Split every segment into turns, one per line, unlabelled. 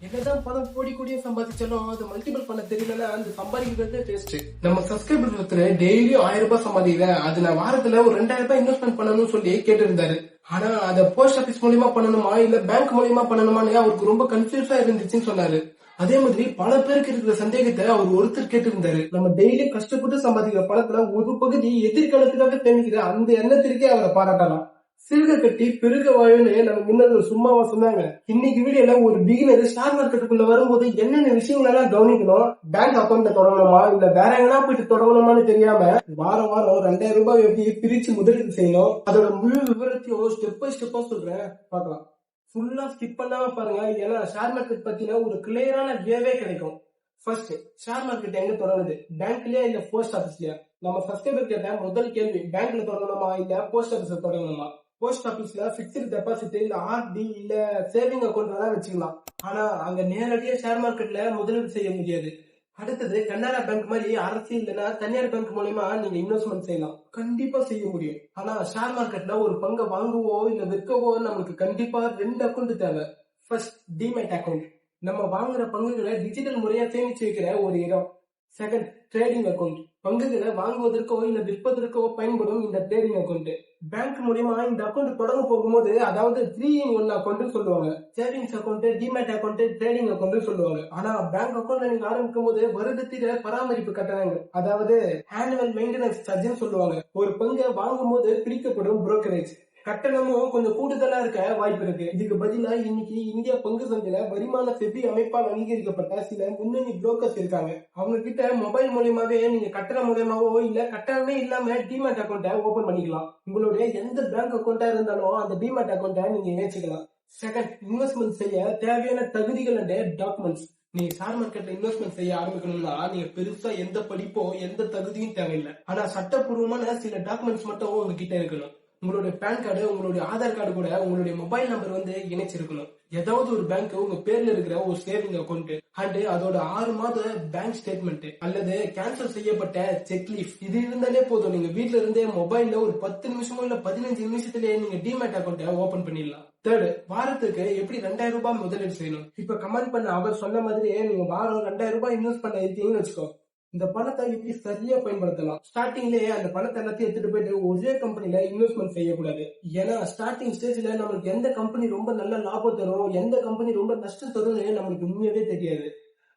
என்னதான் பணம் கோடி கோடியா சம்பாதிச்சாலும் அது மல்டிபிள் பண்ண தெரியலன்னா அந்த சம்பாதிக்கிறது டேஸ்ட். நம்ம சப்ஸ்கிரைபர் ஒருத்தர் டெய்லியும் 1000 ரூபாய் சம்பாதிக்கிறேன், அது நான் வாரத்துல ஒரு 2000 ரூபாய் இன்வெஸ்ட்மெண்ட் பண்ணணும்னு சொல்லி கேட்டு இருந்தாரு. ஆனா அதை போஸ்ட் ஆபீஸ் மூலியமா பண்ணணுமா இல்ல பேங்க் மூலியமா பண்ணணுமான்னு அவருக்கு ரொம்ப கன்ஃபியூஸா இருந்துச்சுன்னு சொன்னாரு. அதே மாதிரி பல பேருக்கு இருக்கிற சந்தேகத்தை அவர் ஒருத்தர் கேட்டு இருந்தாரு. நம்ம டெய்லி கஷ்டப்பட்டு சம்பாதிக்கிற பணத்துல ஒரு பகுதி எதிர்காலத்துக்காக சேமிக்கிற அந்த எண்ணத்திற்கே அவரை பாராட்டலாம். சிறுக கட்டி பெருக வாழுன்னு நம்ம முன்னோர்கள் சும்மாவா சொன்னாங்க. இன்னைக்கு வீடியோல ஒரு பிகினர் ஷேர் மார்க்கெட்டுக்குள்ள வரும்போது என்னென்ன விஷயங்கள் எல்லாம் கவனிக்கணும், பேங்க் அக்கௌண்ட்ல தொடங்கணுமா இல்ல வேற எங்கன்னா போயிட்டு தொடங்கணுமான்னு தெரியாம வாரம் வாரம் 2000 ரூபாய் எப்படி பிரிச்சு முதலீடு செய்யணும், அதோட முழு விவரத்தையும் ஸ்டெப் பை ஸ்டெப்பா சொல்றேன், பாக்கலாம். ஃபுல்லா ஸ்கிப் பண்ணாம பாருங்க, ஏன்னா ஷேர் மார்க்கெட் பத்தின ஒரு கிளியரான வேவே கிடைக்கும். ஃபர்ஸ்ட், ஷேர் மார்க்கெட் எங்க தொடங்குது, பேங்க்லயா இல்ல போஸ்ட் ஆபீஸ்லயா? நம்ம சப்ஸ்கிரைபர் கேட்ட முதல் கேள்வி, பேங்க்ல தொடங்கணுமா இல்ல போஸ்ட் ஆபீஸ்ல தொடங்கணுமா? போஸ்ட் ஆபீஸ்ல பிக்ஸ்டு டெபாசிட் இல்ல ஆர்டி இல்ல சேவிங் அக்கௌண்ட் எல்லாம் வச்சுக்கலாம். ஆனா அங்க நேரடியா ஷேர் மார்க்கெட்ல முதலீடு செய்ய முடியாது. அடுத்தது, கனரா பேங்க் மாதிரி அரசு இல்லைன்னா தனியார் பேங்க் மூலமா நீங்க இன்வெஸ்ட்மெண்ட் செய்யலாம், கண்டிப்பா செய்ய முடியும். ஆனா ஷேர் மார்க்கெட்ல ஒரு பங்கை வாங்குவோ இல்ல விற்கவோ நமக்கு கண்டிப்பா 2 அக்கௌண்ட் தேவை. ஃபர்ஸ்ட், டிமேட் அக்கௌண்ட், நம்ம வாங்குற பங்குகளை டிஜிட்டல் முறையா சேமிச்சு வைக்கிற ஒரு இடம். செகண்ட், ட்ரேடிங் அக்கௌண்ட், பங்குகளை வாங்குவதற்கோ இல்ல விற்பதற்கோ பயன்படும் இந்த ட்ரேடிங் அக்கௌண்ட். பேங்க் மூலியமா இந்த அக்கௌண்ட் தொடங்க போகும்போது, அதாவது 3-in-1 அக்கௌண்ட் சொல்லுவாங்க. Savings account, demat account, trading account சொல்லுவாங்க. ஆனா பேங்க் அக்கௌண்ட்ல நீங்க ஆரம்பிக்கும் போது வருடத்தில பராமரிப்பு கட்டணங்கள், அதாவது ஆனுவல் மெயின்டெனன்ஸ் சார்ஜ் சொல்லுவாங்க. ஒரு பங்கை வாங்கும் போது பிடிக்கப்படும் புரோக்கரேஜ் கட்டணமும் கொஞ்சம் கூடுதலா இருக்க வாய்ப்பு இருக்கு. இதுக்கு பதிலா இன்னைக்கு இந்தியா பங்கு சந்தையில வருமான செபி அமைப்பால் அங்கீகரிக்கப்பட்ட சில முன்னணி புரோக்கர்ஸ் இருக்காங்க. அவங்க கிட்ட மொபைல் மூலியமாவே நீங்க கட்டணம் மூலியமாவோ இல்ல கட்டணமே இல்லாம டிமேட் அக்கௌண்ட்டை ஓபன் பண்ணிக்கலாம். உங்களுடைய எந்த பேங்க் அக்கௌண்டா இருந்தாலும் அந்த டிமேட் அக்கௌண்ட்டை நீங்க இணைச்சிக்கலாம். செகண்ட், இன்வெஸ்ட்மெண்ட் செய்ய தேவையான தகுதிகள் அண்ட் டாக்குமெண்ட்ஸ். நீங்க ஷேர் மார்க்கெட்ல இன்வெஸ்ட்மெண்ட் செய்ய ஆரம்பிக்கணும்னா நீங்க பெருசா எந்த படிப்போ எந்த தகுதியும் தேவையில்லை. ஆனா சட்டப்பூர்வமான சில டாக்குமெண்ட்ஸ் மட்டும் உங்ககிட்ட இருக்கணும். உங்களுடைய பேன் கார்டு, உங்களுடைய ஆதார் கார்டு கூட உங்களுடைய மொபைல் நம்பர் வந்து இணைச்சிருக்கணும். ஏதாவது ஒரு பேங்க் உங்க பேர்ல இருக்கிற ஒரு சேவிங் அக்கௌண்ட் அண்ட் அதோட 6 மாத பேங்க் ஸ்டேட்மெண்ட் அல்லது கேன்சல் செய்யப்பட்ட செக் லீஃப், இது இருந்தாலே போதும். நீங்க வீட்ல இருந்தே மொபைல்ல ஒரு 10 நிமிஷமோ இல்ல 15 நிமிஷத்திலேயே நீங்க டிமேட் அக்கௌண்ட்டை ஓபன் பண்ணிடலாம். தேர்ட், வாரத்துக்கு எப்படி 2000 ரூபாய் முதலீடு செய்யணும். இப்ப கமெண்ட் பண்ண அவர் சொன்ன மாதிரியே நீங்க வாரம் 2000 ரூபாய் இன்வெஸ்ட் பண்ண இருக்கீங்கன்னு வச்சுக்கோ. இந்த பணத்தை எப்படி சரியா பயன்படுத்தலாம். ஸ்டார்டிங்லயே அந்த பணத்தை எல்லாத்தையும் எடுத்துட்டு போயிட்டு ஒரே கம்பெனில இன்வெஸ்ட்மெண்ட் செய்யக்கூடாது. ஏன்னா ஸ்டார்டிங் ஸ்டேஜ்ல நம்மளுக்கு எந்த கம்பெனி ரொம்ப நல்ல லாபம் தரும், எந்த கம்பெனி ரொம்ப நஷ்டம் தரும்னு நம்மளுக்கு உண்மையாவே தெரியாது.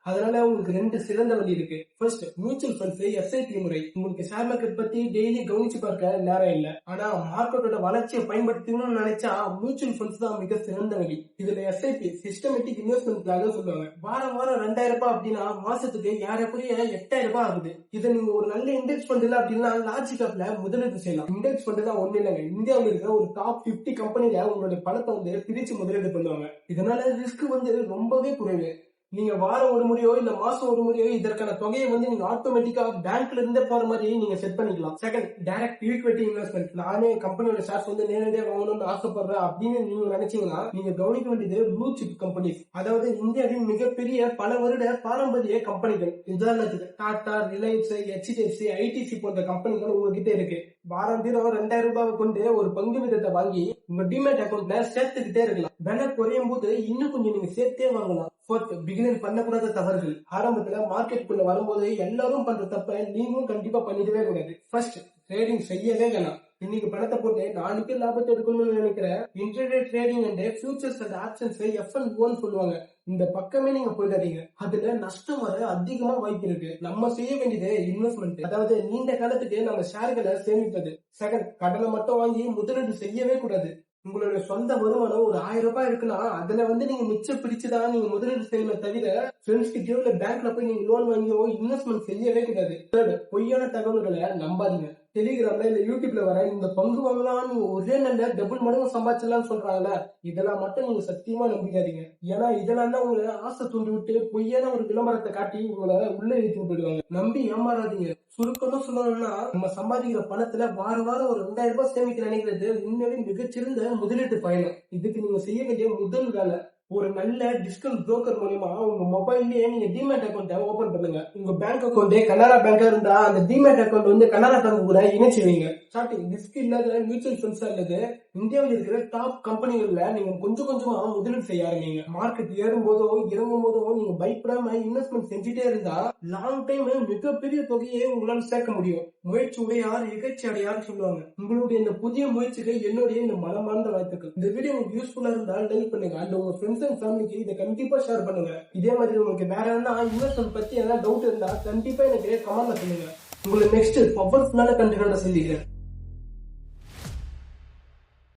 அதனால உங்களுக்கு 2 சிறந்த வழி இருக்கு. ஃபர்ஸ்ட், மியூச்சுவல் ஃபண்ட்ஸ், எஸ்ஐபி முறை. உங்களுக்கு ஷேர் மார்க்கெட் பத்தி டெய்லி கவனிச்சு பார்க்க நேரம் இல்ல, ஆனா மார்க்கெட்டோட வளர்ச்சியை பயன்படுத்தணும்னு நினைச்சா மியூச்சுவல் ஃபண்ட்ஸ் தான் மிக சிறந்த வழி. இதுல எஸ்ஐபி, சிஸ்டமேட்டிக் இன்வெஸ்ட்மெண்ட்காக சொல்லுவாங்க. வாரம் வாரம் 2000 ரூபாய் அப்படின்னா மாசத்துக்கு 8000 ரூபாய் ஆகுது. இதை நீங்க ஒரு நல்ல இண்டெக்ஸ் ஃபண்ட் இல்ல அப்படின்னா லார்ஜ் கேப்ல முதலீடு செய்யலாம். இண்டெக்ஸ் ஃபண்ட் தான் ஒண்ணு இல்லைங்க, இந்தியாவில் இருக்கிற ஒரு டாப் 50 கம்பெனில உங்களுடைய பணத்தை வந்து பிரிச்சு முதலீடு பண்ணுவாங்க. இதனால ரிஸ்க் வந்து ரொம்பவே குறைவு. நீங்க வாரம் ஒரு முறையோ இல்ல மாசம் ஒரு முறையோ இதற்கான தொகையை வந்து நீங்க ஆட்டோமேட்டிக்கா பேங்க்ல இருந்தே போற மாதிரி நீங்க செட் பண்ணிக்கலாம். Second, direct equity investment. நானே கம்பெனியோட ஷேர்ஸ் வந்து நேரடியாக வாங்கணும்னு ஆசைப்படுறேன் அப்படின்னு நீங்க நினைச்சீங்கன்னா நீங்க கவனிக்க வேண்டியது ப்ளூ சிப் கம்பெனிஸ், அதாவது இந்தியாவின் மிகப்பெரிய பல வருட பாரம்பரிய கம்பெனிகள். உதாரணத்துக்கு டாடா, ரிலையன்ஸ், HDFC, ITC போன்ற கம்பெனிகள் உங்ககிட்ட இருக்கு. வாரம் தீரம் 2000 ரூபாய் கொண்டு ஒரு பங்கு விதத்தை வாங்கி உங்க டிமேட் அக்கௌண்ட்ல சேர்த்துக்கிட்டே இருக்கலாம். விலை குறையும் போது இன்னும் கொஞ்சம் நீங்க சேர்த்தே வாங்கலாம். ஃபோர்த், பிகினர் பண்ணக்கூடாத தவறுகள். ஆரம்பத்துல மார்க்கெட்டுக்குள்ள வரும்போது எல்லாரும் பண்ற தப்ப நீங்களும் கண்டிப்பா பண்ணிடவே கூடாது. ஃபர்ஸ்ட், ட்ரேடிங் செய்யவே வேணாம். இன்னைக்கு பணத்தை போட்டு நாளைக்கு லாபத்தை எடுக்கணும்னு நினைக்கிற interday trading and futures and options F&O சொல்லுவாங்க. இந்த பக்கமே நீங்க போயிடாதீங்க, அதுல நஷ்டம் வர அதிகமா வாய்ப்பு இருக்கு. நம்ம செய்ய வேண்டியது இன்வெஸ்ட்மெண்ட், அதாவது நீண்ட காலத்துக்கு நம்ம ஷேர்களை சேமிப்பது. செகண்ட், கடனை மட்டும் வாங்கி முதலீடு செய்யவே கூடாது. உங்களுடைய சொந்த வருமானம் ஒரு 1000 ரூபாய் இருக்குன்னா அதுல வந்து நீங்க மிச்சம் பிடிச்சுதான் நீங்க முதலீடு செய்யணும், தவிர ஃப்ரெண்ட்ஸ் கிட்டயோ இல்ல பேங்க்ல போய் நீங்க லோன் வாங்கியோ இன்வெஸ்ட்மெண்ட் செய்யவே கூடாது. தேர்ட், பொய்யான தகவல்களை நம்பாதீங்க. டெலிகிராம்ல இல்ல யூடியூப்ல வர இந்த பங்கு வாங்கலாம் நீங்க ஒரே நல்ல டபுள் மடங்கு சம்பாதிச்சலாம்னு சொல்றாங்கல்ல, இதெல்லாம் மட்டும் நீங்க சத்தியமா நம்பிக்காதீங்க. ஏன்னா இதெல்லாம் தான் உங்களை ஆசை தூண்டி விட்டு பொய்யான ஒரு விளம்பரத்தை காட்டி உங்களை உள்ள இழுத்து போயிடுவாங்க. நம்பி ஏமாறாதீங்க. சுருக்கமா சொல்லணும்னா, நம்ம சம்பாதிக்கிற பணத்துல வாரம் வாரம் ஒரு 2000 ரூபாய் சேமிக்க நினைக்கிறது உண்மையிலே மிகச்சிறந்த முதலீட்டு பயணம். இதுக்கு நீங்க செய்ய வேண்டிய முதல் வேலை, ஒரு நல்ல டிஜிட்டல் புரோக்கர் மூலமா உங்க மொபைல்லயே நீங்க டிமேட் அக்கௌண்ட்டை ஓபன் பண்ணுங்க. உங்க பேங்க் அக்கௌண்ட் கனரா பேங்கா இருந்தா அந்த டிமேட் அக்கௌண்ட் வந்து கனரா பேங்க் கூட இணைச்சு வைங்க. ஸ்டார்டிங் ரிஸ்க் இல்லாத மியூச்சுவல் ஃபண்ட்ஸ் அல்லது இந்தியாவில் இருக்கிற டாப் கம்பெனிகள்ல நீங்க கொஞ்சம் கொஞ்சமா முதலீடு செய்ய ஆரம்பிங்க. மார்க்கெட் ஏறும் போதோ இறங்கும் போதோ நீங்க பயப்படாம இன்வெஸ்ட்மெண்ட் செஞ்சுட்டே இருந்தா லாங் டைம் மிகப்பெரிய தொகையை உங்களால சேர்க்க முடியும். முயற்சி உடையார் இகழ்ச்சி அடையார் சொல்லுவாங்க. உங்களுடைய இந்த புதிய முயற்சிக்கு என்னுடைய இந்த மனமார்ந்த வாழ்த்துக்கள். இந்த வீடியோ உங்களுக்கு யூஸ்ஃபுல்லா இருந்தால் லைக் பண்ணுங்க. அண்ட் உங்க ஃப்ரெண்ட்ஸ் அண்ட் ஃபேமிலிக்கு இதை கண்டிப்பா ஷேர் பண்ணுங்க. இதே மாதிரி உங்களுக்கு வேற என்ன இன்வெஸ்ட்மெண்ட் பத்தி ஏதாவது டவுட் இருந்தா கண்டிப்பா எனக்கு கமெண்ட்ல சொல்லுங்க. உங்களை நெக்ஸ்ட் பவர்ஃபுல்லான கண்டென்ட்டோட சந்திக்கிறேன்.